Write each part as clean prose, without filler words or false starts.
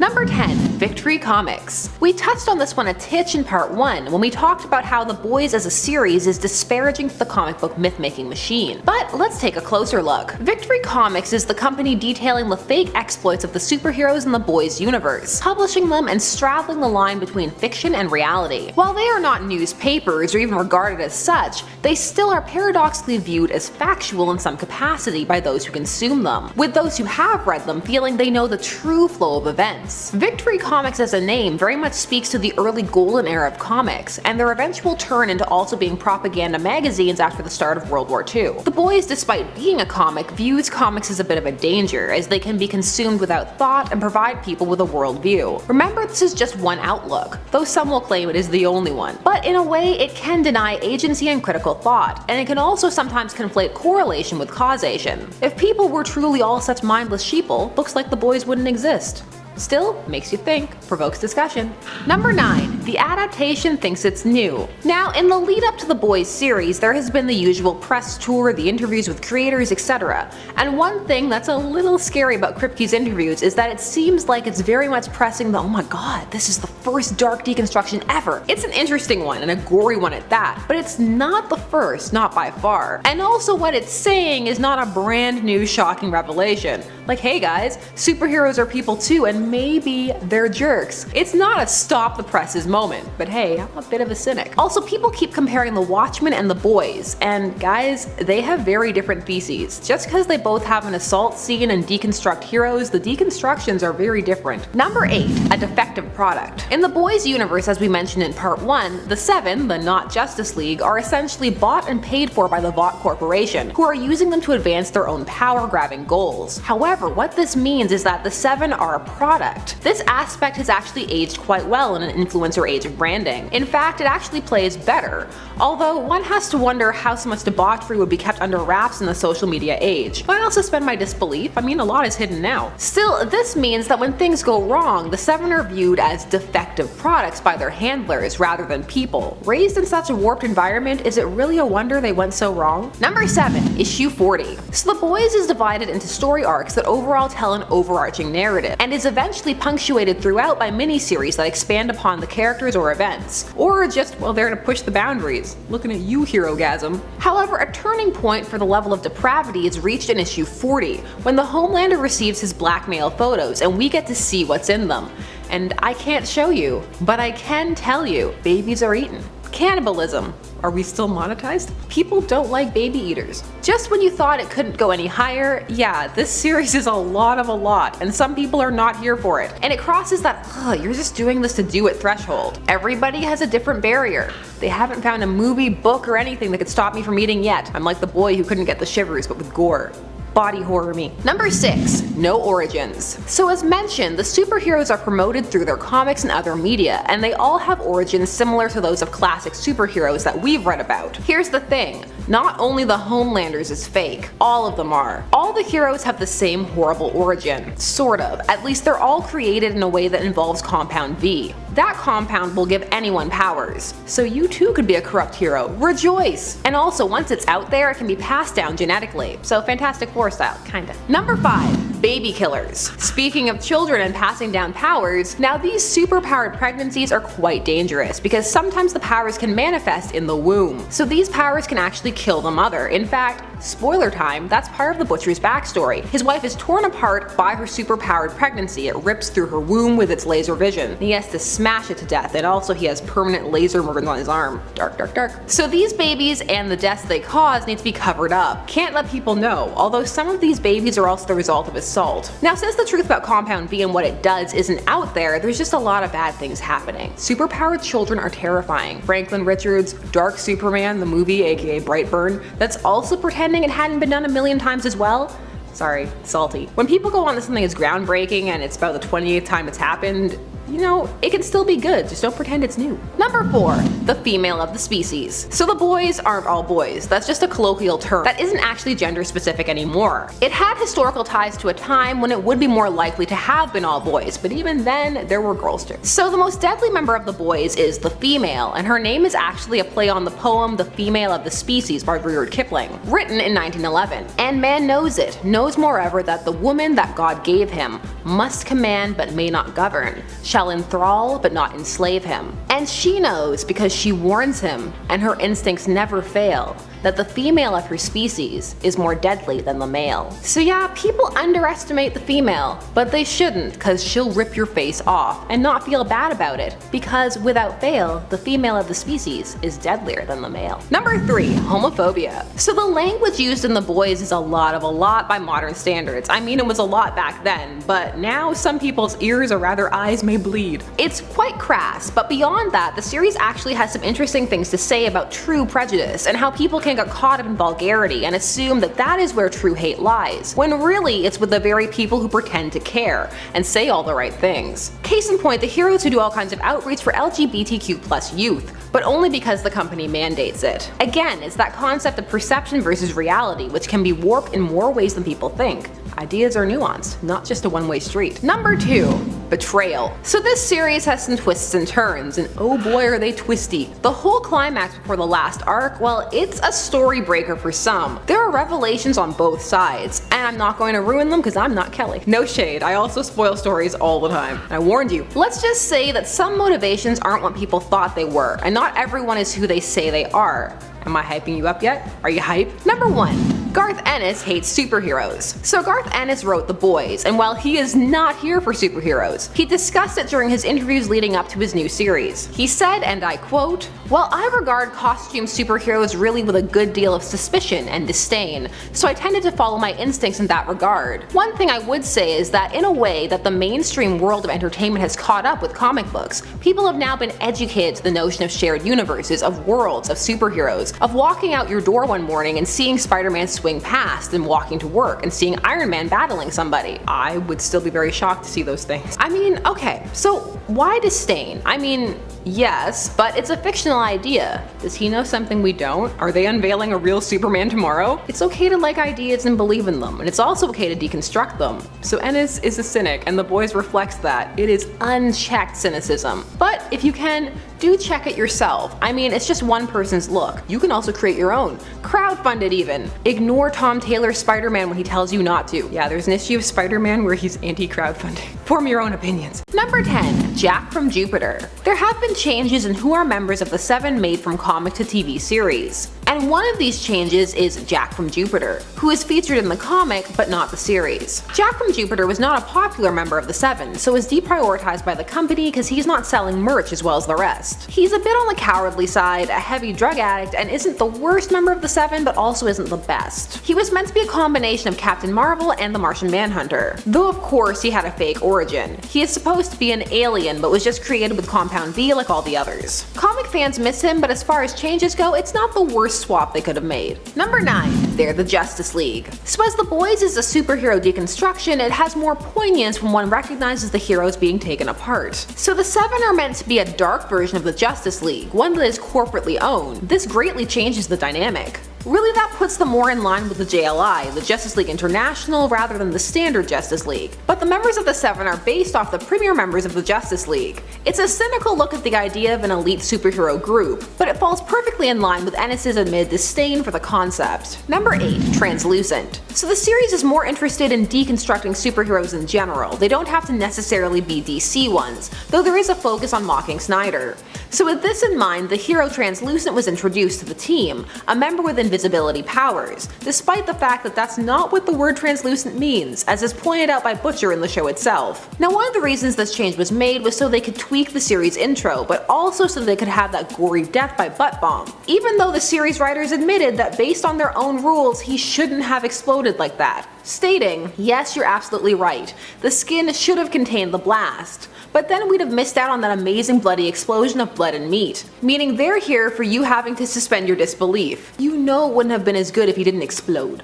Number 10. Victory Comics. We touched on this one a titch in part 1 when we talked about how The Boys as a series is disparaging to the comic book myth-making machine. But let's take a closer look. Victory Comics is the company detailing the fake exploits of the superheroes in The Boys universe, publishing them and straddling the line between fiction and reality. While they are not newspapers or even regarded as such, they still are paradoxically viewed as factual in some capacity by those who consume them, with those who have read them feeling they know the true flow of events. Victory Comics as a name very much speaks to the early golden era of comics, and their eventual turn into also being propaganda magazines after the start of World War II. The Boys, despite being a comic, views comics as a bit of a danger, as they can be consumed without thought and provide people with a worldview. Remember, this is just one outlook, though some will claim it is the only one. But in a way, it can deny agency and critical thought, and it can also sometimes conflate correlation with causation. If people were truly all such mindless sheeple, books like The Boys wouldn't exist. Still, makes you think, provokes discussion. Number 9. The adaptation thinks it's new. Now, in the lead up to the Boys series, there has been the usual press tour, the interviews with creators, etc. And one thing that's a little scary about Kripke's interviews is that it seems like it's very much pressing the "oh my god, this is the first dark deconstruction ever." It's an interesting one, and a gory one at that, but it's not the first, not by far. And also what it's saying is not a brand new shocking revelation. Like, hey guys, superheroes are people too, and maybe they're jerks. It's not a stop the presses moment, but hey, I'm a bit of a cynic. Also, people keep comparing The Watchmen and The Boys, and guys, they have very different theses. Just because they both have an assault scene and deconstruct heroes, the deconstructions are very different. Number 8. A defective product. In The Boys universe, as we mentioned in part 1, the Seven, the not Justice League, are essentially bought and paid for by the Vought Corporation, who are using them to advance their own power-grabbing goals. However, what this means is that the Seven are a product. This aspect has actually aged quite well in an influencer age of branding. In fact, it actually plays better, although one has to wonder how so much debauchery would be kept under wraps in the social media age. But I'll suspend my disbelief, I mean, a lot is hidden now. Still, this means that when things go wrong, the Seven are viewed as defective products by their handlers rather than people. Raised in such a warped environment, is it really a wonder they went so wrong? Number 7. Issue 40. So The Boys is divided into story arcs that overall tell an overarching narrative, and is eventually punctuated throughout by miniseries that expand upon the characters or events, or just, well, there to push the boundaries. Looking at you, Herogasm. However, a turning point for the level of depravity is reached in issue 40, when the Homelander receives his blackmail photos and we get to see what's in them. And I can't show you, but I can tell you, babies are eaten. Cannibalism. Are we still monetized? People don't like baby eaters. Just when you thought it couldn't go any higher, yeah, this series is a lot of a lot, and some people are not here for it. And it crosses that, you're just doing this to do it threshold. Everybody has a different barrier. They haven't found a movie, book, or anything that could stop me from eating yet. I'm like the boy who couldn't get the shivers, but with gore. Body horror me. Number 6. No origins. So as mentioned, the superheroes are promoted through their comics and other media, and they all have origins similar to those of classic superheroes that we've read about. Here's the thing, not only the Homelanders is fake, all of them are. All the heroes have the same horrible origin. Sort of. At least they're all created in a way that involves Compound V. That compound will give anyone powers. So you too could be a corrupt hero. Rejoice! And also, once it's out there, it can be passed down genetically. So Fantastic Four style, kinda. Number 5. Baby killers. Speaking of children and passing down powers, now these superpowered pregnancies are quite dangerous because sometimes the powers can manifest in the womb. So these powers can actually kill the mother. In fact, spoiler time, that's part of the Butcher's backstory. His wife is torn apart by her superpowered pregnancy. It rips through her womb with its laser vision. He has to smash it to death, and also he has permanent laser burns on his arm. Dark, dark, dark. So these babies and the deaths they cause need to be covered up. Can't let people know, although some of these babies are also the result of assault. Now, since the truth about Compound V and what it does isn't out there, there's just a lot of bad things happening. Superpowered children are terrifying. Franklin Richards, Dark Superman, the movie, aka Brightburn, that's also pretending it hadn't been done a million times as well. Sorry, salty. When people go on to something as groundbreaking and it's about the 28th time it's happened, you know, it can still be good, just don't pretend it's new. Number 4. The female of the species. So the boys aren't all boys, that's just a colloquial term that isn't actually gender specific anymore. It had historical ties to a time when it would be more likely to have been all boys, but even then, there were girls too. So the most deadly member of the boys is the female, and her name is actually a play on the poem The Female of the Species by Rudyard Kipling, written in 1911. And man knows it, knows moreover that the woman that God gave him must command but may not govern, shall enthrall but not enslave him. And she knows because she warns him, and her instincts never fail, that the female of her species is more deadly than the male. So yeah, people underestimate the female, but they shouldn't, cause she'll rip your face off and not feel bad about it, because without fail, the female of the species is deadlier than the male. Number 3, homophobia. So the language used in The Boys is a lot by modern standards. I mean, it was a lot back then, but now some people's ears or rather eyes may bleed. It's quite crass, but beyond that, the series actually has some interesting things to say about true prejudice and how people can get caught up in vulgarity and assume that that is where true hate lies, when really it's with the very people who pretend to care and say all the right things. Case in point, the heroes who do all kinds of outreach for LGBTQ+ youth, but only because the company mandates it. Again, it's that concept of perception versus reality, which can be warped in more ways than people think. Ideas are nuanced, not just a one-way street. Number 2, betrayal. So this series has some twists and turns, and oh boy are they twisty. The whole climax before the last arc, well, it's a story breaker for some. There are revelations on both sides, and I'm not going to ruin them because I'm not Kelly. No shade, I also spoil stories all the time. I warned you. Let's just say that some motivations aren't what people thought they were, and not everyone is who they say they are. Am I hyping you up yet? Are you hyped? Number 1. Garth Ennis hates superheroes. So Garth Ennis wrote The Boys, and while he is not here for superheroes, he discussed it during his interviews leading up to his new series. He said, and I quote, "While I regard costume superheroes really with a good deal of suspicion and disdain, so I tended to follow my instincts in that regard. One thing I would say is that in a way that the mainstream world of entertainment has caught up with comic books, people have now been educated to the notion of shared universes, of worlds, of superheroes, of walking out your door one morning and seeing Spider-Man swing past and walking to work and seeing Iron Man battling somebody. I would still be very shocked to see those things. I mean, okay, so why disdain? I mean, yes, but it's a fictional idea. Does he know something we don't? Are they unveiling a real Superman tomorrow? It's okay to like ideas and believe in them, and it's also okay to deconstruct them. So Ennis is a cynic, and The Boys reflects that. It is unchecked cynicism. But if you can, do check it yourself. I mean, it's just one person's look. You can also create your own. Crowdfund it even. Ignore Tom Taylor's Spider-Man when he tells you not to. Yeah, there's an issue of Spider-Man where he's anti-crowdfunding. Form your own opinions. Number 10. Jack from Jupiter. There have been changes in who are members of the 7 made from comic to TV series. And one of these changes is Jack from Jupiter, who is featured in the comic but not the series. Jack from Jupiter was not a popular member of the 7, so was deprioritized by the company because he's not selling merch as well as the rest. He's a bit on the cowardly side, a heavy drug addict, and isn't the worst member of the 7 but also isn't the best. He was meant to be a combination of Captain Marvel and the Martian Manhunter, though of course he had a fake origin. He is supposed to be an alien but was just created with Compound V like all the others. Comic fans miss him, but as far as changes go, it's not the worst swap they could have made. Number 9. They're the Justice League. So as The Boys is a superhero deconstruction, it has more poignance when one recognizes the heroes being taken apart. So the 7 are meant to be a dark version of the Justice League, one that is corporately owned. This greatly changes the dynamic. Really, that puts them more in line with the JLI, the Justice League International, rather than the standard Justice League. But the members of the 7 are based off the premier members of the Justice League. It's a cynical look at the idea of an elite superhero group, but it falls perfectly in line with Ennis's admitted disdain for the concept. Number 8. Translucent. So the series is more interested in deconstructing superheroes in general. They don't have to necessarily be DC ones, though there is a focus on mocking Snyder. So with this in mind, the hero Translucent was introduced to the team, a member with invisibility powers, despite the fact that that's not what the word translucent means, as is pointed out by Butcher in the show itself. Now, one of the reasons this change was made was so they could tweak the series intro, but also so they could have that gory death by butt bomb, even though the series writers admitted that based on their own rules, he shouldn't have exploded like that, stating, "Yes, you're absolutely right, the skin should have contained the blast, but then we'd have missed out on that amazing bloody explosion of blood and meat," meaning they're here for you having to suspend your disbelief. You know it wouldn't have been as good if he didn't explode.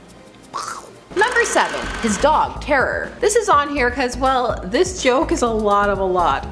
Number 7. His dog, Terror. This is on here because, well, this joke is a lot.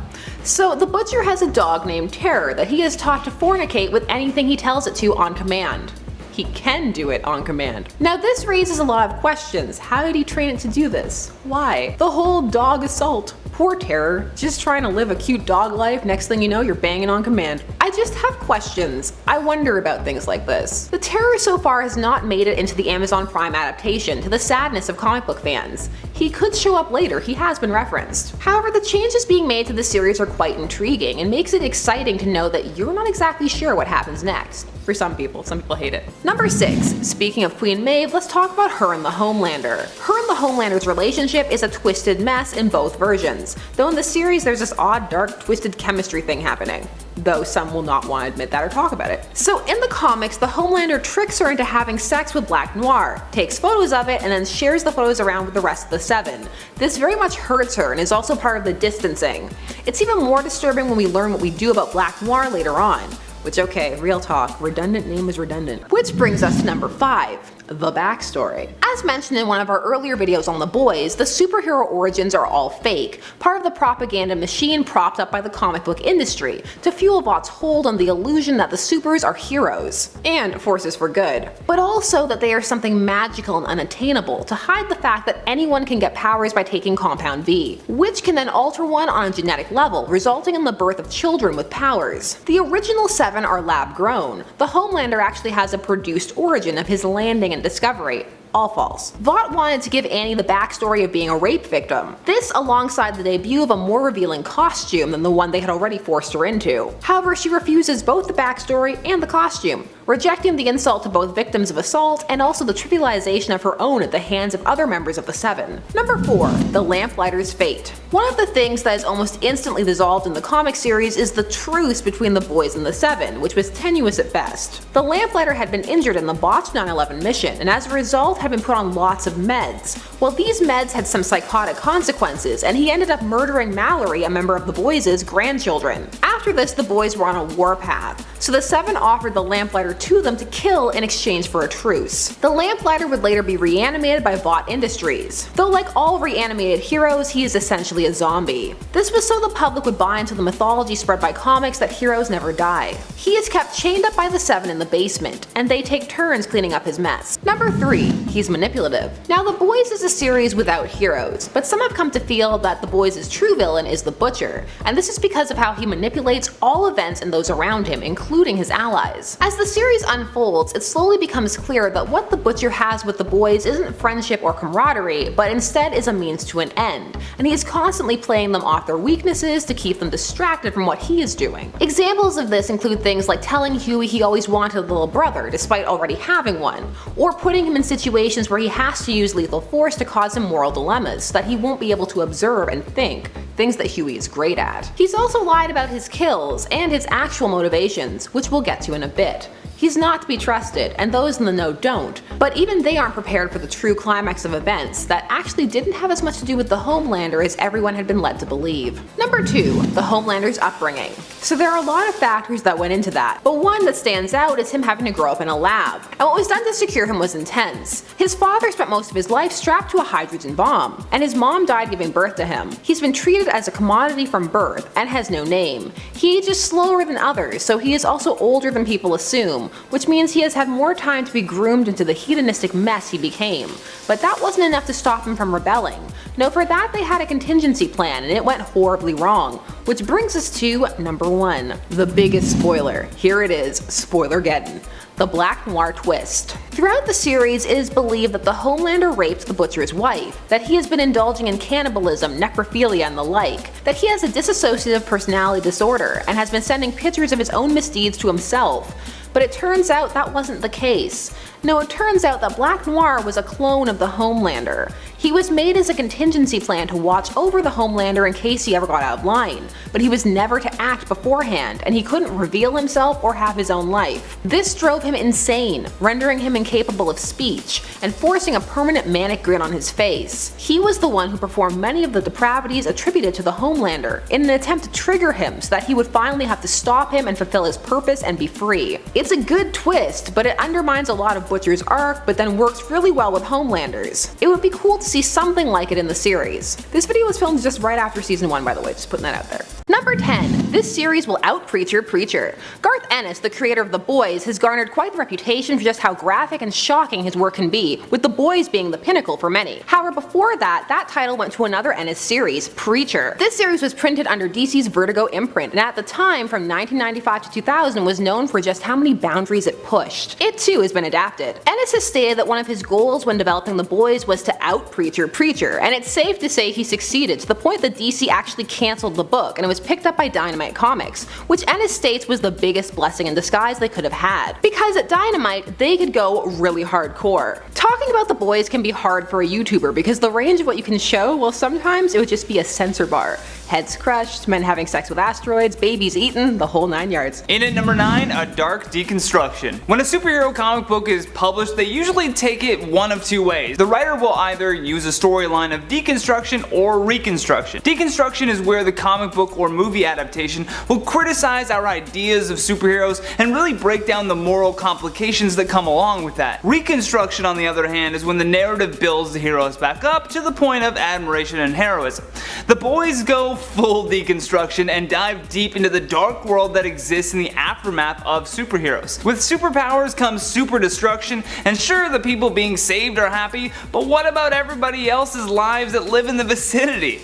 So the Butcher has a dog named Terror that he is taught to fornicate with anything he tells it to on command. He can do it on command. Now this raises a lot of questions. How did he train it to do this? Why? The whole dog assault. Poor Terror, just trying to live a cute dog life, next thing you know you're banging on command. I just have questions. I wonder about things like this. The Terror so far has not made it into the Amazon Prime adaptation, to the sadness of comic book fans. He could show up later, he has been referenced. However, the changes being made to the series are quite intriguing and makes it exciting to know that you're not exactly sure what happens next. For some people hate it. Number 6. Speaking of Queen Maeve, let's talk about her and the Homelander. Her and the Homelander's relationship is a twisted mess in both versions, though in the series there's this odd, dark, twisted chemistry thing happening. Though some will not want to admit that or talk about it. So in the comics, the Homelander tricks her into having sex with Black Noir, takes photos of it, and then shares the photos around with the rest of the Seven. This very much hurts her and is also part of the distancing. It's even more disturbing when we learn what we do about Black Noir later on. Which, okay, real talk, redundant name is redundant. Which brings us to number 5. The backstory. As mentioned in one of our earlier videos on The Boys, the superhero origins are all fake, part of the propaganda machine propped up by the comic book industry to fuel Vought's hold on the illusion that the supers are heroes and forces for good, but also that they are something magical and unattainable to hide the fact that anyone can get powers by taking Compound V, which can then alter one on a genetic level, resulting in the birth of children with powers. The original 7 are lab grown. The Homelander actually has a produced origin of his landing and discovery. All false. Vought wanted to give Annie the backstory of being a rape victim. This alongside the debut of a more revealing costume than the one they had already forced her into. However, she refuses both the backstory and the costume, rejecting the insult to both victims of assault and also the trivialization of her own at the hands of other members of the Seven. Number 4. The Lamplighter's fate. One of the things that is almost instantly dissolved in the comic series is the truce between the Boys and the Seven, which was tenuous at best. The Lamplighter had been injured in the botched 9/11 mission, and as a result had been put on lots of meds. Well, these meds had some psychotic consequences, and he ended up murdering Mallory, a member of the Boys' grandchildren. After this, the Boys were on a warpath, so the Seven offered the Lamplighter to them to kill in exchange for a truce. The Lamplighter would later be reanimated by Vought Industries, though like all reanimated heroes, he is essentially a zombie. This was so the public would buy into the mythology spread by comics that heroes never die. He is kept chained up by the Seven in the basement, and they take turns cleaning up his mess. Number 3. He's manipulative. Now, The Boys is a series without heroes, but some have come to feel that The Boys' true villain is the Butcher, and this is because of how he manipulates all events and those around him, including his allies. As the series unfolds, it slowly becomes clear that what the Butcher has with the Boys isn't friendship or camaraderie, but instead is a means to an end, and he is constantly playing them off their weaknesses to keep them distracted from what he is doing. Examples of this include things like telling Huey he always wanted a little brother despite already having one, or putting him in situations where he has to use lethal force to cause him moral dilemmas so that he won't be able to observe and think, things that Huey is great at. He's also lied about his kills and his actual motivations, which we'll get to in a bit. He's not to be trusted, and those in the know don't, but even they aren't prepared for the true climax of events that actually didn't have as much to do with the Homelander as everyone had been led to believe. Number 2. The Homelander's upbringing. So there are a lot of factors that went into that, but one that stands out is him having to grow up in a lab, and what was done to secure him was intense. His father spent most of his life strapped to a hydrogen bomb, and his mom died giving birth to him. He's been treated as a commodity from birth and has no name. He ages slower than others, so he is also older than people assume, which means he has had more time to be groomed into the hedonistic mess he became. But that wasn't enough to stop him from rebelling. No, for that they had a contingency plan, and it went horribly wrong. Which brings us to number 1, the biggest spoiler. Here it is, spoiler-geddon. The Black Noir twist. Throughout the series, it is believed that the Homelander raped the Butcher's wife, that he has been indulging in cannibalism, necrophilia, and the like, that he has a dissociative personality disorder, and has been sending pictures of his own misdeeds to himself. But it turns out that wasn't the case. No, it turns out that Black Noir was a clone of the Homelander. He was made as a contingency plan to watch over the Homelander in case he ever got out of line, but he was never to act beforehand, and he couldn't reveal himself or have his own life. This drove him insane, rendering him incapable of speech, and forcing a permanent manic grin on his face. He was the one who performed many of the depravities attributed to the Homelander, in an attempt to trigger him so that he would finally have to stop him and fulfill his purpose and be free. It's a good twist, but it undermines a lot of Butcher's arc, but then works really well with Homelanders. It would be cool to see something like it in the series. This video was filmed just right after season 1, by the way, just putting that out there. Number Number 10. This series will out-preacher Preacher. Garth Ennis, the creator of The Boys, has garnered quite the reputation for just how graphic and shocking his work can be, with The Boys being the pinnacle for many. However, before that title went to another Ennis series, Preacher. This series was printed under DC's Vertigo imprint, and at the time, from 1995 to 2000, was known for just how many boundaries it pushed. It too has been adapted. Ennis has stated that one of his goals when developing The Boys was to out-preacher Preacher, and it's safe to say he succeeded, to the point that DC actually cancelled the book, and it was picked up by Dynamite Comics, which Ennis states was the biggest blessing in disguise they could have had. Because at Dynamite, they could go really hardcore. Talking about The Boys can be hard for a YouTuber because the range of what you can show, well, sometimes it would just be a censor bar. Heads crushed, men having sex with asteroids, babies eaten, the whole 9 yards. In at number 9, a dark deconstruction. When a superhero comic book is published, they usually take it one of two ways. The writer will either use a storyline of deconstruction or reconstruction. Deconstruction is where the comic book or movie adaptation will criticize our ideas of superheroes and really break down the moral complications that come along with that. Reconstruction, on the other hand, is when the narrative builds the heroes back up to the point of admiration and heroism. The Boys go full deconstruction and dive deep into the dark world that exists in the aftermath of superheroes. With superpowers comes super destruction, and sure, the people being saved are happy, but what about everybody else's lives that live in the vicinity?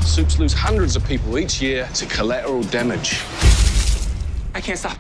Soups lose hundreds of people each year to collateral damage. I can't stop.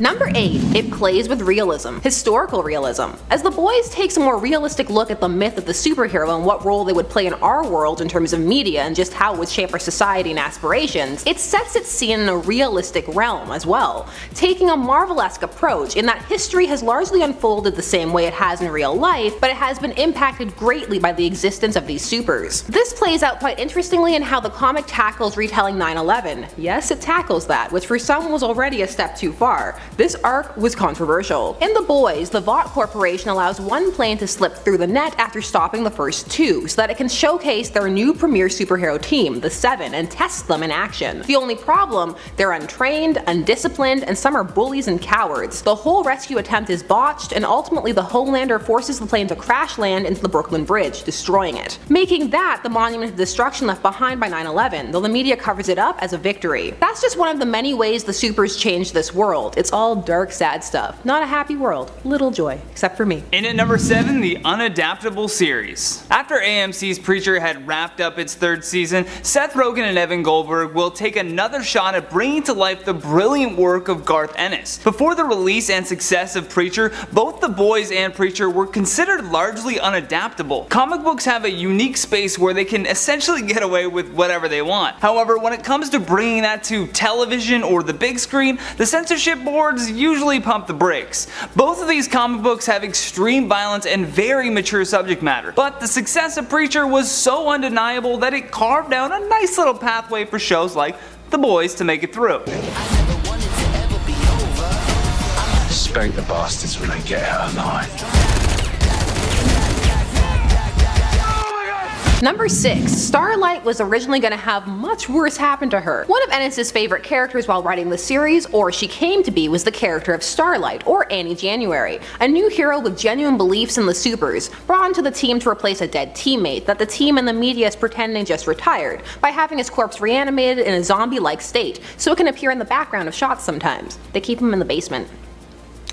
Number 8. It plays with realism. Historical realism. As The Boys takes a more realistic look at the myth of the superhero and what role they would play in our world in terms of media and just how it would shape our society and aspirations, it sets its scene in a realistic realm as well, taking a Marvel-esque approach in that history has largely unfolded the same way it has in real life, but it has been impacted greatly by the existence of these supers. This plays out quite interestingly in how the comic tackles retelling 9/11. Yes, it tackles that, which for some was already a step too far. This arc was controversial. In The Boys, the Vought Corporation allows one plane to slip through the net after stopping the first two, so that it can showcase their new premier superhero team, the Seven, and test them in action. The only problem, they're untrained, undisciplined, and some are bullies and cowards. The whole rescue attempt is botched, and ultimately the Homelander forces the plane to crash land into the Brooklyn Bridge, destroying it, making that the monument of destruction left behind by 9/11, though the media covers it up as a victory. That's just one of the many ways the supers change this world. It's all dark, sad stuff. Not a happy world. Little joy. Except for me. In at number 7, the UNADAPTABLE series. After AMC's Preacher had wrapped up its 3rd season, Seth Rogen and Evan Goldberg will take another shot at bringing to life the brilliant work of Garth Ennis. Before the release and success of Preacher, both The Boys and Preacher were considered largely unadaptable. Comic books have a unique space where they can essentially get away with whatever they want. However, when it comes to bringing that to television or the big screen, the censorship boards usually pump the brakes. Both of these comic books have extreme violence and very mature subject matter, but the success of Preacher was so undeniable that it carved out a nice little pathway for shows like The Boys to make it through. Spank the bastards when they get out of line. Number 6. Starlight was originally going to have much worse happen to her. One of Ennis' favorite characters while writing the series, or she came to be, was the character of Starlight, or Annie January, a new hero with genuine beliefs in the supers, brought onto the team to replace a dead teammate that the team and the media is pretending just retired, by having his corpse reanimated in a zombie-like state, so it can appear in the background of shots sometimes. They keep him in the basement.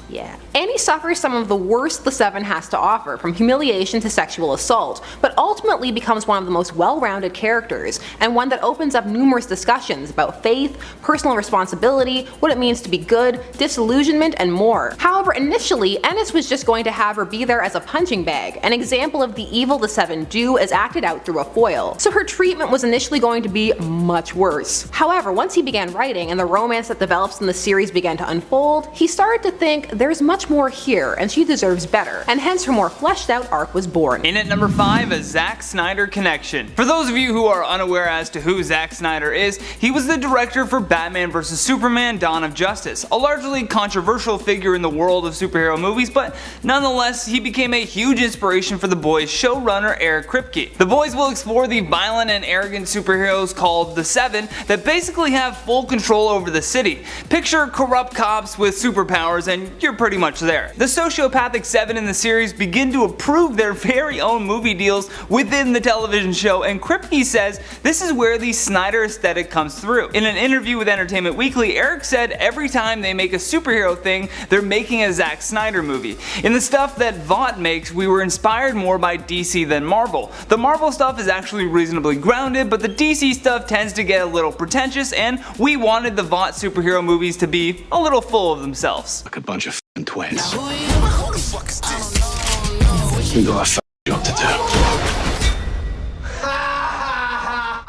Yeah. Annie suffers some of the worst the Seven has to offer, from humiliation to sexual assault, but ultimately becomes one of the most well-rounded characters, and one that opens up numerous discussions about faith, personal responsibility, what it means to be good, disillusionment, and more. However, initially, Ennis was just going to have her be there as a punching bag, an example of the evil the Seven do as acted out through a foil, so her treatment was initially going to be much worse. However, once he began writing and the romance that develops in the series began to unfold, he started to think there's much more here and she deserves better, and hence her more fleshed out arc was born. In at number 5, a Zack Snyder connection. For those of you who are unaware as to who Zack Snyder is, he was the director for Batman vs Superman: Dawn of Justice, a largely controversial figure in the world of superhero movies, but nonetheless he became a huge inspiration for The Boys showrunner Eric Kripke. The Boys will explore the violent and arrogant superheroes called the Seven that basically have full control over the city. Picture corrupt cops with superpowers and you're you're pretty much there. The sociopathic 7 in the series begin to approve their very own movie deals within the television show, and Kripke says this is where the SNYDER aesthetic comes through. In an interview with Entertainment Weekly, Eric said every time they make a superhero thing, they're making a Zack Snyder movie. In the stuff that Vought makes, we were inspired more by DC than Marvel. The Marvel stuff is actually reasonably grounded, but the DC stuff tends to get a little pretentious, and we wanted the Vought superhero movies to be a little full of themselves. Like a bunch of f***ing twins. We got a f***ing job to do.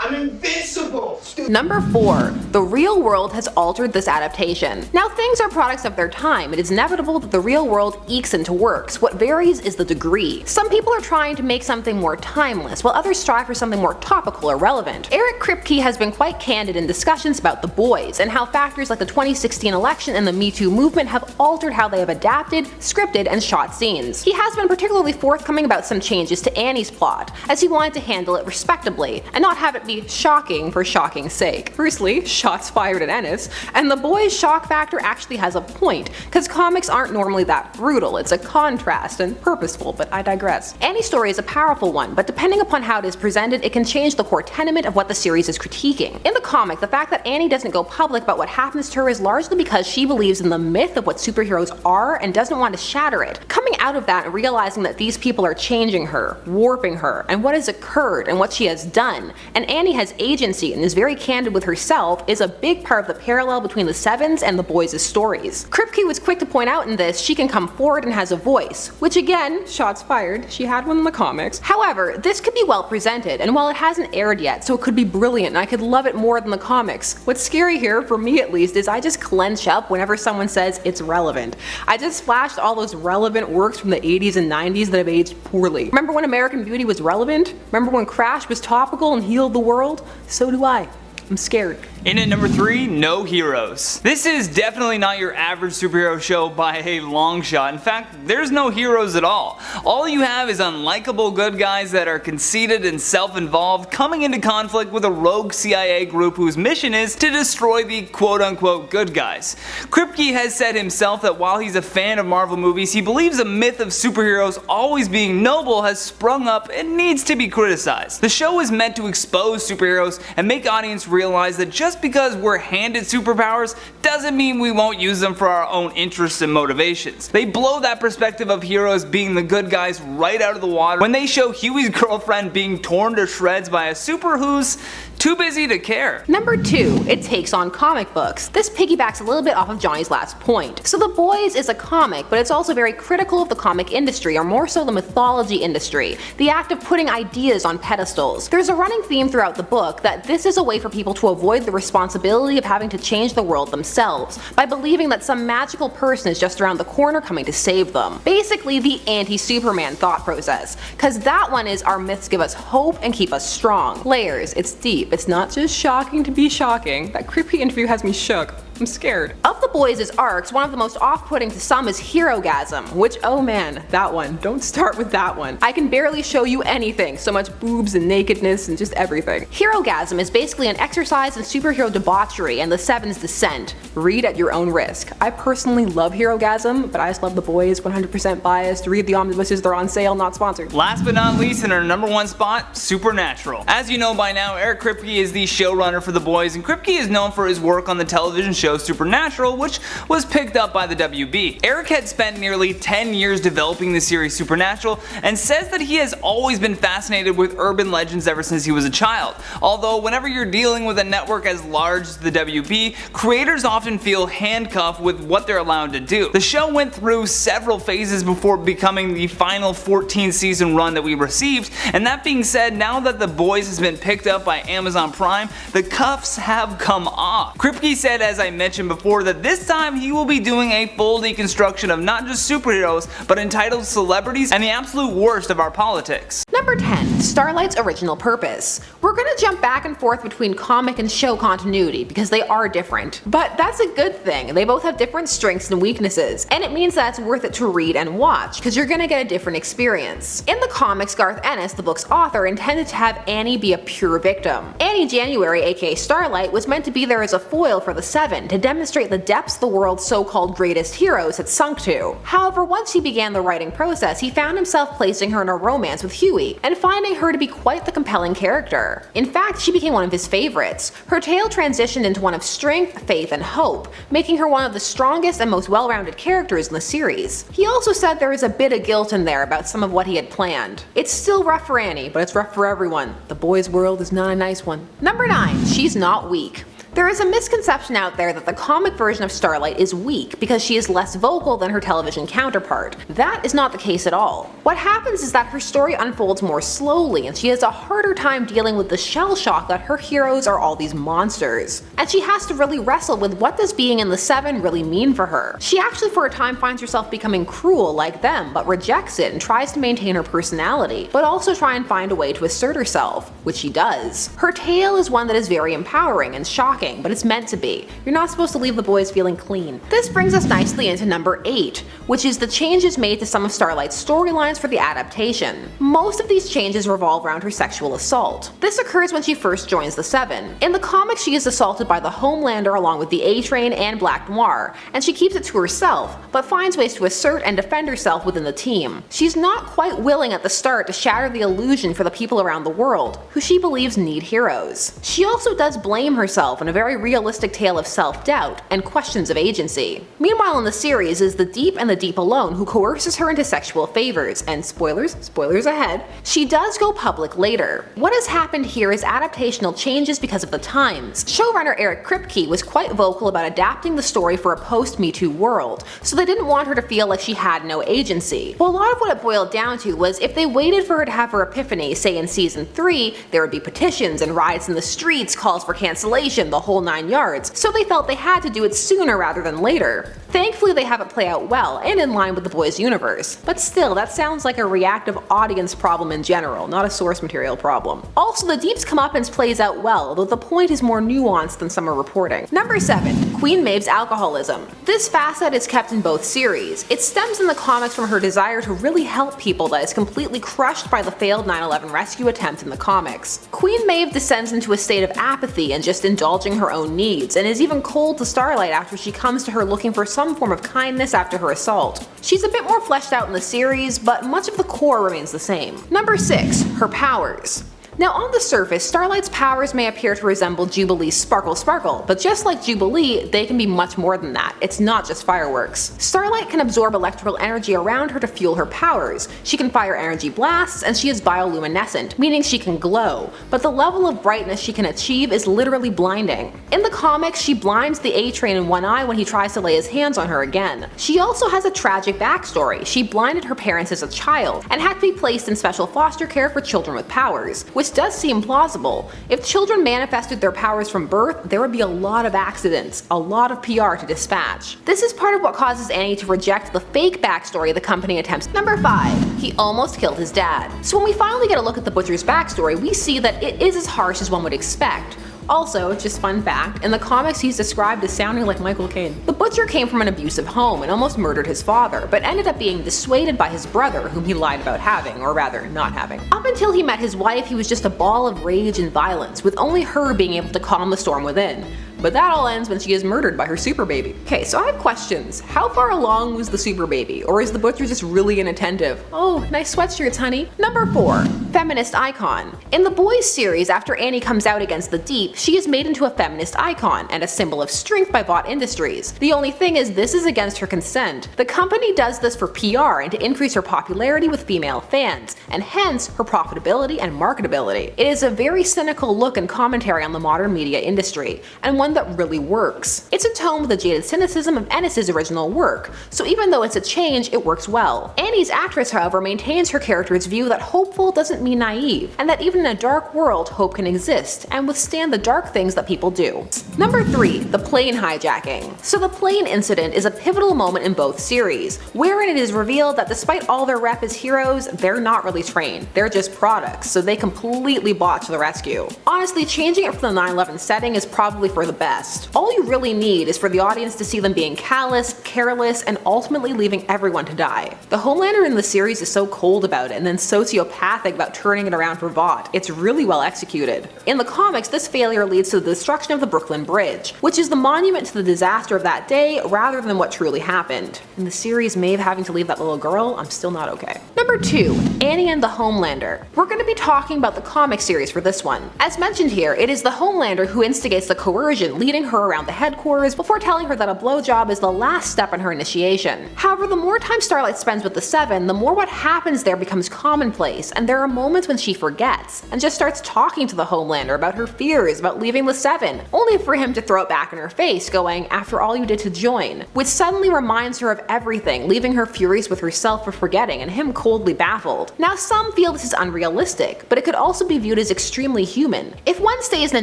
I'm invincible! Number 4. The real world has altered this adaptation. Now, things are products of their time. It is inevitable that the real world ekes into works. What varies is the degree. Some people are trying to make something more timeless, while others strive for something more topical or relevant. Eric Kripke has been quite candid in discussions about The Boys, and how factors like the 2016 election and the Me Too movement have altered how they have adapted, scripted, and shot scenes. He has been particularly forthcoming about some changes to Annie's plot, as he wanted to handle it respectably, and not have it be shocking for shocking's sake. Firstly, shots fired at Ennis, and The Boys' shock factor actually has a point, because comics aren't normally that brutal. It's a contrast and purposeful, but I digress. Annie's story is a powerful one, but depending upon how it is presented, it can change the core tenement of what the series is critiquing. In the comic, the fact that Annie doesn't go public about what happens to her is largely because she believes in the myth of what superheroes are and doesn't want to shatter it. Coming out of that and realizing that these people are changing her, warping her, and what has occurred and what she has done, and Annie has agency and is very candid with herself, is a big part of the parallel between the Sevens and the Boys' stories. Kripke was quick to point out in this she can come forward and has a voice, which again, shots fired, she had one in the comics. However, this could be well presented, and while it hasn't aired yet, so it could be brilliant and I could love it more than the comics. What's scary here, for me at least, is I just clench up whenever someone says it's relevant. I just flashed all those relevant works from the 80s and 90s that have aged poorly. Remember when American Beauty was relevant? Remember when Crash was topical and healed the world? So do I. I'm scared. In at number 3, no heroes. This is definitely not your average superhero show by a long shot. In fact, there's no heroes at all. All you have is unlikable good guys that are conceited and self-involved, coming into conflict with a rogue CIA group whose mission is to destroy the quote-unquote good guys. Kripke has said himself that while he's a fan of Marvel movies, he believes a myth of superheroes always being noble has sprung up and needs to be criticized. The show is meant to expose superheroes and make audience realize that just because we're handed superpowers doesn't mean we won't use them for our own interests and motivations. They blow that perspective of heroes being the good guys right out of the water when they show Huey's girlfriend being torn to shreds by a super who's too busy to care. Number 2, it takes on comic books. This piggybacks a little bit off of Johnny's last point. So The Boys is a comic, but it's also very critical of the comic industry, or more so the mythology industry, the act of putting ideas on pedestals. There's a running theme throughout the book that this is a way for people to avoid the responsibility of having to change the world themselves, by believing that some magical person is just around the corner coming to save them. Basically the anti-Superman thought process, cause that one is our myths give us hope and keep us strong. Layers, it's deep. It's not just shocking to be shocking. That creepy interview has me shook. I'm scared. Of The Boys' arcs, one of the most off-putting to some is Herogasm, which, oh man, that one. Don't start with that one. I can barely show you anything, so much boobs and nakedness and just everything. Herogasm is basically an exercise in superhero debauchery and the Seven's descent. Read at your own risk. I personally love Herogasm, but I just love The Boys, 100% biased. Read the omnibuses, they're on sale, not sponsored. Last but not least, in our number 1 spot, Supernatural. As you know by now, Eric Kripke is the showrunner for The Boys, and Kripke is known for his work on the television show Supernatural, which was picked up by the WB. Eric had spent nearly 10 years developing the series Supernatural, and says that he has always been fascinated with urban legends ever since he was a child. Although whenever you're dealing with a network as large as the WB, creators often feel handcuffed with what they're allowed to do. The show went through several phases before becoming the final 14-season run that we received, and that being said, now that The Boys has been picked up by Amazon Prime, the cuffs have come off. Kripke said, as I mentioned before, that this time he will be doing a full deconstruction of not just superheroes, but entitled celebrities and the absolute worst of our politics. Number 10. Starlight's original purpose. We're gonna jump back and forth between comic and show continuity because they are different. But that's a good thing. They both have different strengths and weaknesses, and it means that it's worth it to read and watch because you're gonna get a different experience. In the comics, Garth Ennis, the book's author, intended to have Annie be a pure victim. Annie January, aka Starlight, was meant to be there as a foil for the Seven to demonstrate the depths the world's so-called greatest heroes had sunk to. However, once he began the writing process, he found himself placing her in a romance with Huey and finding her to be quite the compelling character. In fact, she became one of his favorites. Her tale transitioned into one of strength, faith, and hope, making her one of the strongest and most well-rounded characters in the series. He also said there is a bit of guilt in there about some of what he had planned. It's still rough for Annie, but it's rough for everyone. The boys' world is not a nice one. Number 9. She's not weak. There is a misconception out there that the comic version of Starlight is weak because she is less vocal than her television counterpart. That is not the case at all. What happens is that her story unfolds more slowly and she has a harder time dealing with the shell shock that her heroes are all these monsters. And she has to really wrestle with what does being in the Seven really mean for her. She actually for a time finds herself becoming cruel like them, but rejects it and tries to maintain her personality, but also try and find a way to assert herself, which she does. Her tale is one that is very empowering and shocking, but it's meant to be. You're not supposed to leave the boys feeling clean. This brings us nicely into number 8, which is the changes made to some of Starlight's storylines for the adaptation. Most of these changes revolve around her sexual assault. This occurs when she first joins the Seven. In the comics, she is assaulted by the Homelander along with the A-Train and Black Noir, and she keeps it to herself, but finds ways to assert and defend herself within the team. She's not quite willing at the start to shatter the illusion for the people around the world, who she believes need heroes. She also does blame herself in a very realistic tale of self-doubt and questions of agency. Meanwhile in the series is the Deep and the Deep alone who coerces her into sexual favors, and spoilers ahead, she does go public later. What has happened here is adaptational changes because of the times. Showrunner Eric Kripke was quite vocal about adapting the story for a post-Me Too world, so they didn't want her to feel like she had no agency. Well, a lot of what it boiled down to was if they waited for her to have her epiphany, say in season 3, there would be petitions and riots in the streets, calls for cancellation, the whole 9 yards, so they felt they had to do it sooner rather than later. Thankfully they have it play out well and in line with the boys' universe, but still that sounds like a reactive audience problem in general, not a source material problem. Also the Deep's comeuppance plays out well, though the point is more nuanced than some are reporting. Number 7. Queen Maeve's alcoholism. This facet is kept in both series. It stems in the comics from her desire to really help people that is completely crushed by the failed 9/11 rescue attempt in the comics. Queen Maeve descends into a state of apathy and just indulging her own needs, and is even cold to Starlight after she comes to her looking for some form of kindness after her assault. She's a bit more fleshed out in the series, but much of the core remains the same. Number 6. Her powers. Now on the surface, Starlight's powers may appear to resemble Jubilee's Sparkle Sparkle, but just like Jubilee, they can be much more than that. It's not just fireworks. Starlight can absorb electrical energy around her to fuel her powers. She can fire energy blasts, and she is bioluminescent, meaning she can glow, but the level of brightness she can achieve is literally blinding. In the comics, she blinds the A-Train in one eye when he tries to lay his hands on her again. She also has a tragic backstory. She blinded her parents as a child, and had to be placed in special foster care for children with powers, which does seem plausible. If children manifested their powers from birth, there would be a lot of accidents, a lot of PR to dispatch. This is part of what causes Annie to reject the fake backstory the company attempts. Number 5. He almost killed his dad. So when we finally get a look at the Butcher's backstory, we see that it is as harsh as one would expect. Also, just fun fact, in the comics he's described as sounding like Michael Caine. The Butcher came from an abusive home and almost murdered his father, but ended up being dissuaded by his brother, whom he lied about having, or rather, not having. Up until he met his wife, he was just a ball of rage and violence, with only her being able to calm the storm within. But that all ends when she is murdered by her super baby. Okay, so I have questions. How far along was the super baby? Or is the Butcher just really inattentive? Oh, nice sweatshirts, honey. Number 4. Feminist icon. In the Boys series, after Annie comes out against the Deep, she is made into a feminist icon and a symbol of strength by Vought Industries. The only thing is this is against her consent. The company does this for PR and to increase her popularity with female fans, and hence her profitability and marketability. It is a very cynical look and commentary on the modern media industry, and one one that really works. It's in tone with the jaded cynicism of Ennis's original work, so even though it's a change, it works well. Annie's actress, however, maintains her character's view that hopeful doesn't mean naive, and that even in a dark world, hope can exist and withstand the dark things that people do. Number 3. The plane hijacking. So the plane incident is a pivotal moment in both series, wherein it is revealed that despite all their rep as heroes, they're not really trained, they're just products, so they completely botch the rescue. Honestly, changing it from the 9/11 setting is probably for the best. All you really need is for the audience to see them being callous, careless, and ultimately leaving everyone to die. The Homelander in the series is so cold about it and then sociopathic about turning it around for Vought. It's really well executed. In the comics, this failure leads to the destruction of the Brooklyn Bridge, which is the monument to the disaster of that day rather than what truly happened. In the series, Maeve having to leave that little girl, I'm still not okay. Number 2. Annie and the Homelander. We're going to be talking about the comic series for this one. As mentioned here, it is the Homelander who instigates the coercion, leading her around the headquarters before telling her that a blowjob is the last step in her initiation. However, the more time Starlight spends with the Seven, the more what happens there becomes commonplace, and there are moments when she forgets and just starts talking to the Homelander about her fears about leaving the Seven, only for him to throw it back in her face, going, "After all you did to join," which suddenly reminds her of everything, leaving her furious with herself for forgetting and him coldly baffled. Now, some feel this is unrealistic, but it could also be viewed as extremely human. If one stays in a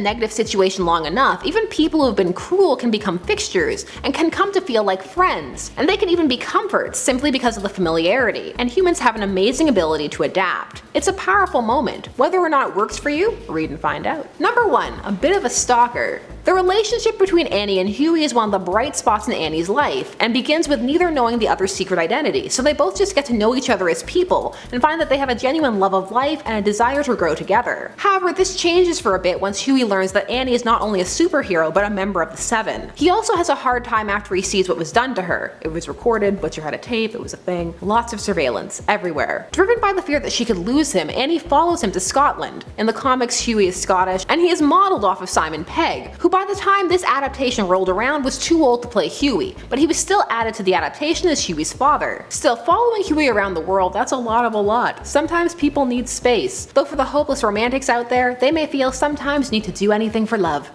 negative situation long enough, even people who have been cruel can become fixtures and can come to feel like friends, and they can even be comforts simply because of the familiarity, and humans have an amazing ability to adapt. It's a powerful moment. Whether or not it works for you, read and find out. Number 1. A bit of a stalker. The relationship between Annie and Huey is one of the bright spots in Annie's life, and begins with neither knowing the other's secret identity, so they both just get to know each other as people, and find that they have a genuine love of life and a desire to grow together. However, this changes for a bit once Huey learns that Annie is not only a superhero, but a member of the Seven. He also has a hard time after he sees what was done to her. It was recorded, Butcher had a tape, it was a thing. Lots of surveillance, everywhere. Driven by the fear that she could lose him, Annie follows him to Scotland. In the comics, Huey is Scottish, and he is modeled off of Simon Pegg, who by the time this adaptation rolled around was too old to play Huey, but he was still added to the adaptation as Huey's father. Still, following Huey around the world, that's a lot of a lot. Sometimes people need space. Though for the hopeless romantics out there, they may feel sometimes need to do anything for love.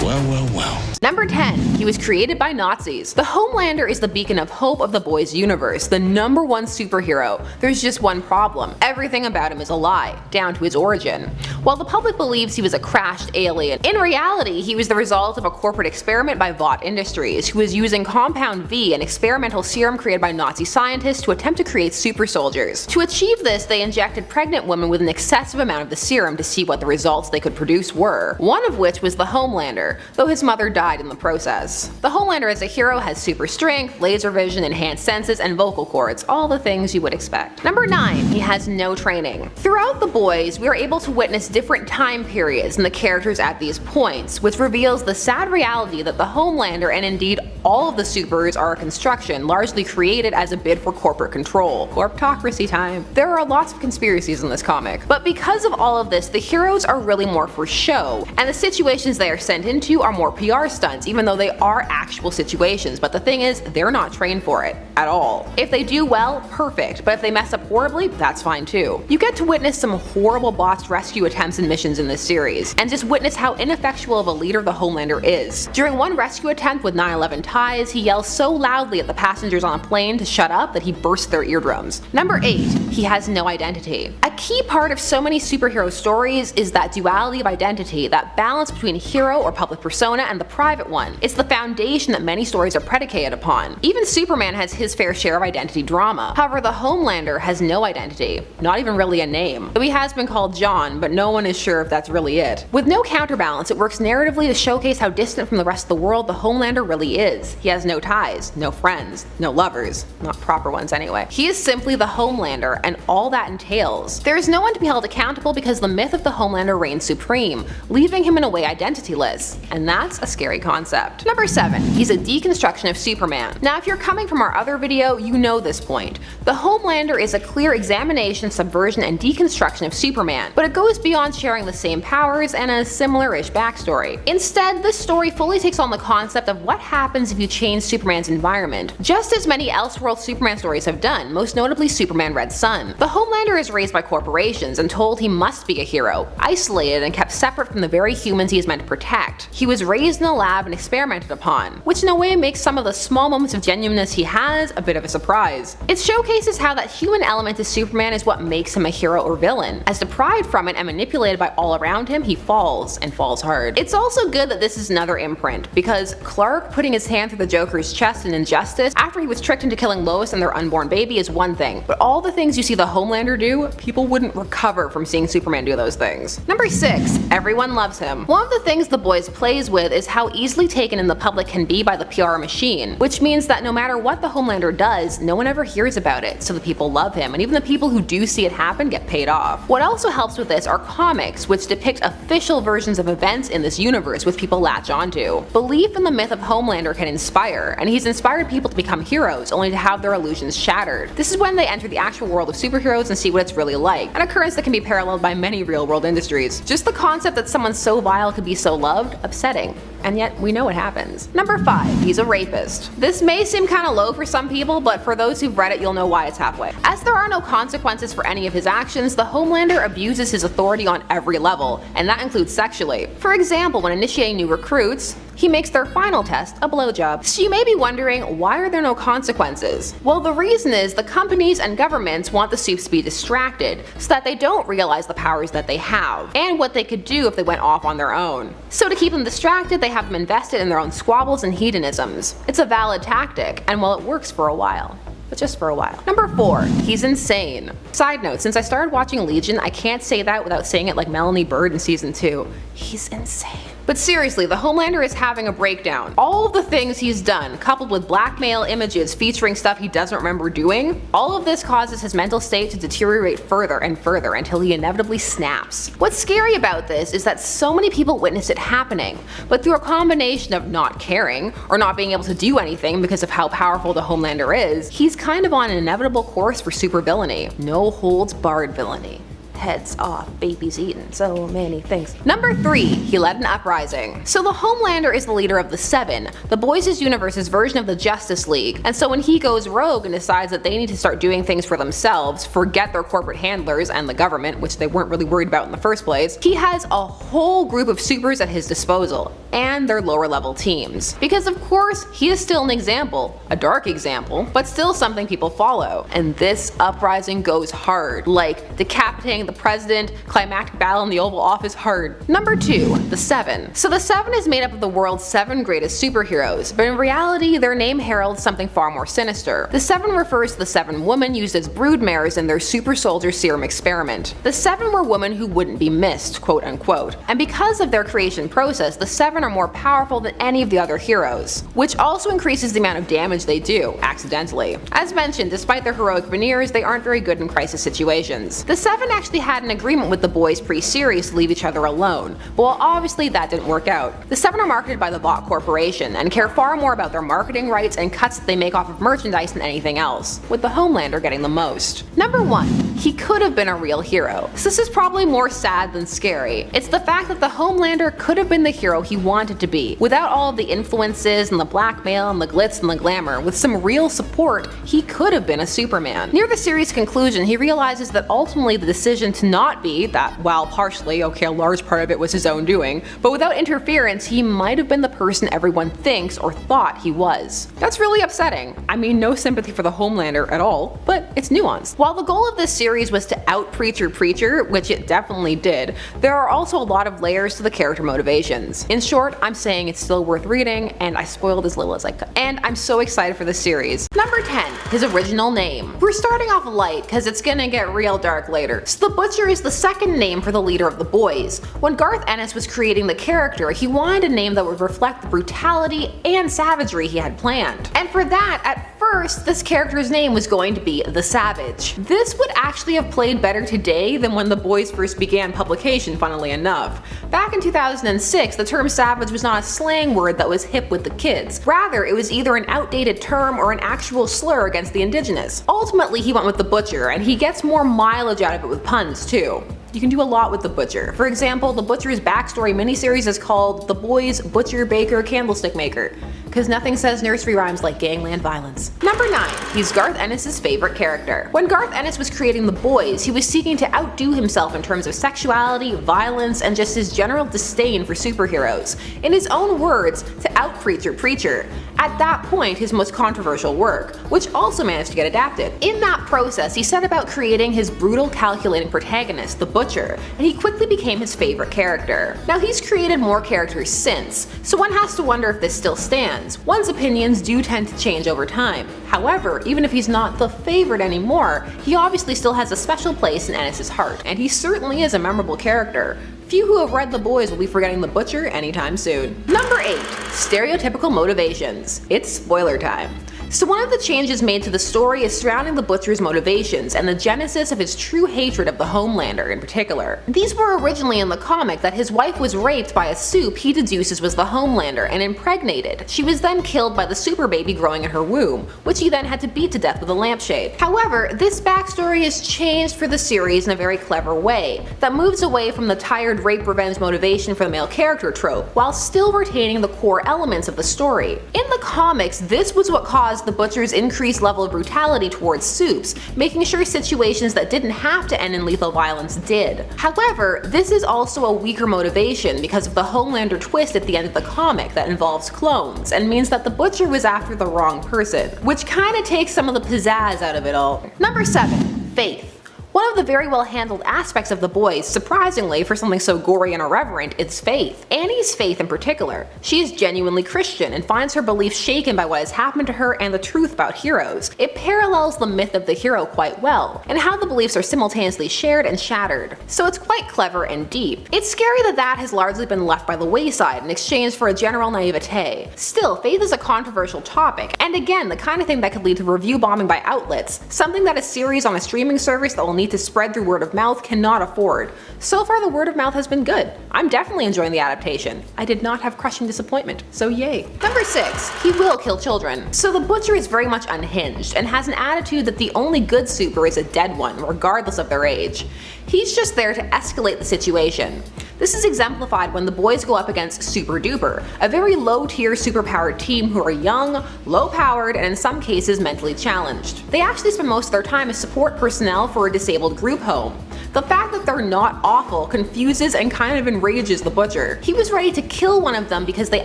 Well. Number 10. He was created by Nazis. The Homelander is the beacon of hope of the boys' universe, the #1 superhero. There's just one problem. Everything about him is a lie, down to his origin. While the public believes he was a crashed alien, in reality he was the result of a corporate experiment by Vought Industries, who was using Compound V, an experimental serum created by Nazi scientists to attempt to create super soldiers. To achieve this, they injected pregnant women with an excessive amount of the serum to see what the results they could produce were, one of which was the Homelander, though his mother died in the process. The Homelander as a hero has super strength, laser vision, enhanced senses, and vocal cords, all the things you would expect. Number 9. He has no training. Throughout The Boys, we are able to witness different time periods and the characters at these points, which reveals the sad reality that the Homelander and indeed all of the supers are a construction largely created as a bid for corporate control. Corptocracy time. There are lots of conspiracies in this comic, but because of all of this, the heroes are really more for show, and the situations they are sent into are more PR stunts, even though they are actual situations. But the thing is, they're not trained for it at all. If they do well, perfect, but if they mess up horribly, that's fine too. You get to witness some horrible botched rescue attempts and missions in this series, and just witness how ineffectual of a leader the Homelander is. During one rescue attempt with 9/11 ties, he yells so loudly at the passengers on a plane to shut up that he bursts their eardrums. Number 8. He has no identity. A key part of so many superhero stories is that duality of identity, that balance between hero or public persona and the private one. It's the foundation that many stories are predicated upon. Even Superman has his fair share of identity drama. However, the Homelander has no identity, not even really a name. Though he has been called John, but no one is sure if that's really it. With no counterbalance, it works narratively to showcase how distant from the rest of the world the Homelander really is. He has no ties, no friends, no lovers, not proper ones anyway. He is simply the Homelander, and all that entails. There is no one to be held accountable because the myth of the Homelander reigns supreme, leaving him in a way identityless, and that's a scary concept. Number 7. He's a deconstruction of Superman. Now, if you're coming from our other video, you know this point. The Homelander is a clear examination, subversion, and deconstruction of Superman, but it goes beyond sharing the same powers and a similar-ish backstory. Instead, this story fully takes on the concept of what happens if you change Superman's environment, just as many Elseworld Superman stories have done, most notably Superman Red Son. The Homelander is raised by corporations and told he must be a hero, isolated and kept separate from the very humans he is meant to protect. He was raised in a lab and experimented upon, which in a way makes some of the small moments of genuineness he has a bit of a surprise. It showcases how that human element to Superman is what makes him a hero or villain. As deprived from it and manipulated by all around him, he falls, and falls hard. It's also good that this is another imprint, because Clark putting his hand through the Joker's chest in Injustice after he was tricked into killing Lois and their unborn baby is one thing, but all the things you see the Homelander do, people wouldn't recover from seeing Superman do those things. Number 6. Everyone loves him. One of the things The Boys plays with is how easily taken in the public can be by the PR machine, which means that no matter what the Homelander does, no one ever hears about it, so the people love him, and even the people who do see it happen get paid off. What also helps with this are comics, which depict official versions of events in this universe which people latch onto. Belief in the myth of Homelander can inspire, and he's inspired people to become heroes only to have their illusions shattered. This is when they enter the actual world of superheroes and see what it's really like, an occurrence that can be paralleled by many real-world industries. Just the concept that someone so vile could be so loved, upsetting. And yet, we know what happens. Number 5. He's a rapist. This may seem kinda low for some people, but for those who've read it, you'll know why it's halfway. As there are no consequences for any of his actions, the Homelander abuses his authority on every level, and that includes sexually. For example, when initiating new recruits, he makes their final test a blowjob. So you may be wondering, why are there no consequences? Well, the reason is the companies and governments want the supes to be distracted, so that they don't realize the powers that they have, and what they could do if they went off on their own. So to keep them distracted, they have them invested in their own squabbles and hedonisms. It's a valid tactic, and well, it works for a while. But just for a while. Number 4. He's insane. Side note, since I started watching Legion, I can't say that without saying it like Melanie Bird in season 2. He's insane. But seriously, the Homelander is having a breakdown. All of the things he's done, coupled with blackmail images featuring stuff he doesn't remember doing, all of this causes his mental state to deteriorate further and further until he inevitably snaps. What's scary about this is that so many people witness it happening, but through a combination of not caring, or not being able to do anything because of how powerful the Homelander is, he's kind of on an inevitable course for supervillainy. No holds barred villainy. Heads off, babies eaten, so many things. Number 3. He led an uprising. So the Homelander is the leader of the Seven, the Boys' universe's version of the Justice League, and so when he goes rogue and decides that they need to start doing things for themselves, forget their corporate handlers and the government, which they weren't really worried about in the first place, he has a whole group of supers at his disposal, and their lower level teams. Because of course, he is still an example, a dark example, but still something people follow. And this uprising goes hard, like decapitating the president, climactic battle in the Oval Office hard. Number 2. The Seven. So the Seven is made up of the world's 7 greatest superheroes, but in reality their name heralds something far more sinister. The Seven refers to the 7 women used as broodmares in their super soldier serum experiment. The 7 were women who wouldn't be missed, quote unquote, and because of their creation process, the 7 are more powerful than any of the other heroes, which also increases the amount of damage they do, accidentally. As mentioned, despite their heroic veneers, they aren't very good in crisis situations. The 7 actually had an agreement with the Boys pre-series to leave each other alone, but well, obviously that didn't work out. The 7 are marketed by the Vought Corporation and care far more about their marketing rights and cuts that they make off of merchandise than anything else, with the Homelander getting the most. Number 1. He could have been a real hero. So this is probably more sad than scary. It's the fact that the Homelander could have been the hero he wanted to be, without all of the influences and the blackmail and the glitz and the glamour. With some real support, he could have been a Superman. Near the series' conclusion, he realizes that ultimately the decision to not be that, while partially, okay, a large part of it was his own doing, but without interference, he might have been the person everyone thinks or thought he was. That's really upsetting. I mean, no sympathy for the Homelander at all, but it's nuanced. While the goal of this series was to out-preacher Preacher, which it definitely did, there are also a lot of layers to the character motivations. In short, I'm saying it's still worth reading, and I spoiled as little as I could. And I'm so excited for this series. Number 10. His original name. We're starting off light, because it's gonna get real dark later. So the Butcher is the second name for the leader of the Boys. When Garth Ennis was creating the character, he wanted a name that would reflect the brutality and savagery he had planned. And for that, at first, this character's name was going to be The Savage. This would actually have played better today than when the Boys first began publication, funnily enough. Back in 2006, the term savage was not a slang word that was hip with the kids. Rather, it was either an outdated term or an actual slur against the indigenous. Ultimately, he went with The Butcher, and he gets more mileage out of it with puns too. You can do a lot with the Butcher. For example, the Butcher's backstory miniseries is called The Boys, Butcher, Baker, Candlestick Maker, because nothing says nursery rhymes like gangland violence. Number 9. He's Garth Ennis' favorite character. When Garth Ennis was creating The Boys, he was seeking to outdo himself in terms of sexuality, violence, and just his general disdain for superheroes. In his own words, to out-preacher Preacher. At that point, his most controversial work, which also managed to get adapted. In that process, he set about creating his brutal, calculating protagonist, the Butcher, and he quickly became his favorite character. Now, he's created more characters since, so one has to wonder if this still stands. One's opinions do tend to change over time. However, even if he's not the favorite anymore, he obviously still has a special place in Ennis' heart, and he certainly is a memorable character. Few who have read The Boys will be forgetting the Butcher anytime soon. Number 8. Stereotypical motivations. It's spoiler time. So one of the changes made to the story is surrounding the Butcher's motivations and the genesis of his true hatred of the Homelander in particular. These were originally in the comic that his wife was raped by a soup he deduces was the Homelander and impregnated. She was then killed by the super baby growing in her womb, which he then had to beat to death with a lampshade. However, this backstory is changed for the series in a very clever way that moves away from the tired rape revenge motivation for the male character trope, while still retaining the core elements of the story. In the comics, this was what caused the Butcher's increased level of brutality towards soups, making sure situations that didn't have to end in lethal violence did. However, this is also a weaker motivation because of the Homelander twist at the end of the comic that involves clones, and means that the Butcher was after the wrong person, which kinda takes some of the pizzazz out of it all. Number 7. Faith. One of the very well handled aspects of The Boys, surprisingly for something so gory and irreverent, is faith. Annie's faith in particular. She is genuinely Christian and finds her beliefs shaken by what has happened to her and the truth about heroes. It parallels the myth of the hero quite well, and how the beliefs are simultaneously shared and shattered. So it's quite clever and deep. It's scary that that has largely been left by the wayside in exchange for a general naivete. Still, faith is a controversial topic, and again the kind of thing that could lead to review bombing by outlets, something that a series on a streaming service that will need to spread through word of mouth cannot afford. So far the word of mouth has been good. I'm definitely enjoying the adaptation. I did not have crushing disappointment, so yay. Number 6. He will kill children. So the Butcher is very much unhinged and has an attitude that the only good super is a dead one, regardless of their age. He's just there to escalate the situation. This is exemplified when the boys go up against Super Duper, a very low tier superpowered team who are young, low powered, and in some cases mentally challenged. They actually spend most of their time as support personnel for a disabled group home. The fact that they're not awful confuses and kind of enrages the Butcher. He was ready to kill one of them because they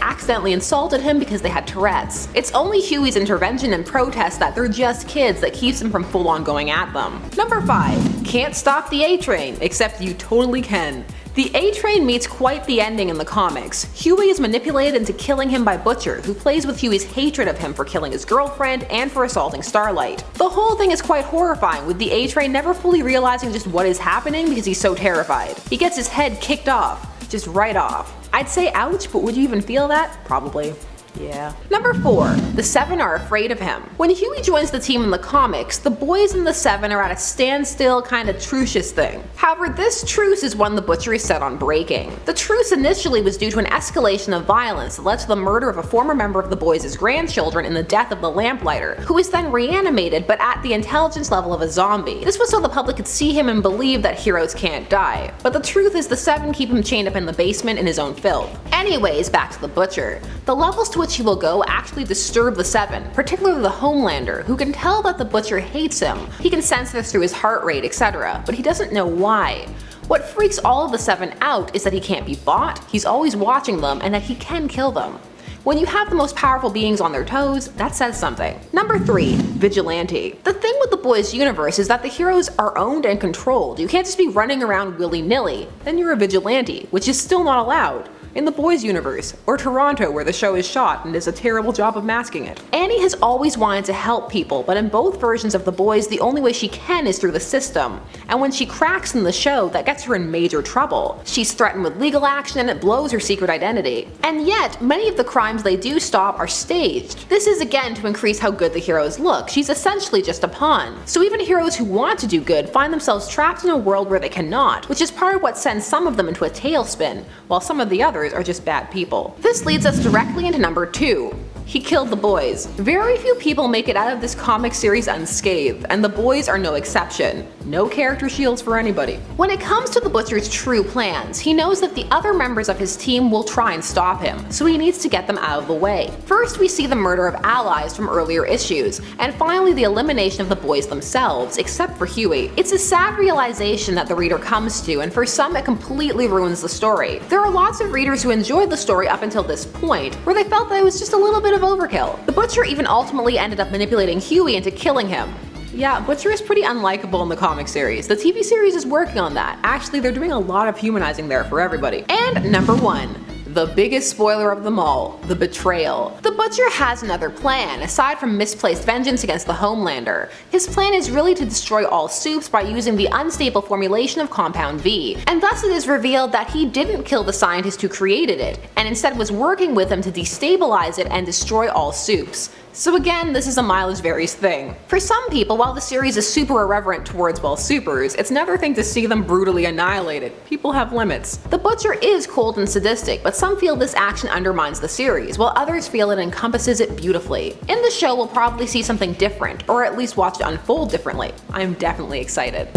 accidentally insulted him because they had Tourette's. It's only Huey's intervention and protest that they're just kids that keeps him from full on going at them. Number 5. Can't stop the A-Train, except you totally can. The A-Train meets quite the ending in the comics. Huey is manipulated into killing him by Butcher, who plays with Huey's hatred of him for killing his girlfriend and for assaulting Starlight. The whole thing is quite horrifying, with the A-Train never fully realizing just what is happening because he's so terrified. He gets his head kicked off. Just right off. I'd say ouch, but would you even feel that? Probably. Yeah. Number 4. The Seven are afraid of him. When Huey joins the team in the comics, the boys and the Seven are at a standstill kind of trucious thing. However, this truce is one the Butcher is set on breaking. The truce initially was due to an escalation of violence that led to the murder of a former member of the boys' grandchildren and the death of the Lamplighter, who was then reanimated but at the intelligence level of a zombie. This was so the public could see him and believe that heroes can't die. But the truth is the Seven keep him chained up in the basement in his own filth. Anyways, back to the Butcher. The levels to which he will go actually disturb the Seven, particularly the Homelander, who can tell that the Butcher hates him. He can sense this through his heart rate, etc., but he doesn't know why. What freaks all of the Seven out is that he can't be bought, he's always watching them, and that he can kill them. When you have the most powerful beings on their toes, that says something. Number 3. Vigilante. The thing with the boys' universe is that the heroes are owned and controlled. You can't just be running around willy-nilly. Then you're a vigilante, which is still not allowed. In the boys' universe, or Toronto where the show is shot and does a terrible job of masking it. Annie has always wanted to help people, but in both versions of the boys the only way she can is through the system, and when she cracks in the show that gets her in major trouble. She's threatened with legal action and it blows her secret identity. And yet, many of the crimes they do stop are staged. This is again to increase how good the heroes look. She's essentially just a pawn. So even heroes who want to do good find themselves trapped in a world where they cannot, which is part of what sends some of them into a tailspin, while some of the others are just bad people. This leads us directly into number 2. He killed the boys. Very few people make it out of this comic series unscathed, and the boys are no exception. No character shields for anybody. When it comes to the Butcher's true plans, he knows that the other members of his team will try and stop him, so he needs to get them out of the way. First, we see the murder of allies from earlier issues, and finally the elimination of the boys themselves, except for Huey. It's a sad realization that the reader comes to, and for some it completely ruins the story. There are lots of readers who enjoyed the story up until this point, where they felt that it was just a little bit of overkill. The Butcher even ultimately ended up manipulating Huey into killing him. Yeah, Butcher is pretty unlikable in the comic series. The TV series is working on that. Actually, they're doing a lot of humanizing there for everybody. And number 1. The biggest spoiler of them all, the betrayal. The Butcher has another plan, aside from misplaced vengeance against the Homelander. His plan is really to destroy all soups by using the unstable formulation of Compound V, and thus it is revealed that he didn't kill the scientist who created it, and instead was working with him to destabilize it and destroy all soups. So again, this is a mileage varies thing. For some people, while the series is super irreverent towards supers, it's another thing to see them brutally annihilated. People have limits. The Butcher is cold and sadistic, but some feel this action undermines the series, while others feel it encompasses it beautifully. In the show, we'll probably see something different, or at least watch it unfold differently. I'm definitely excited.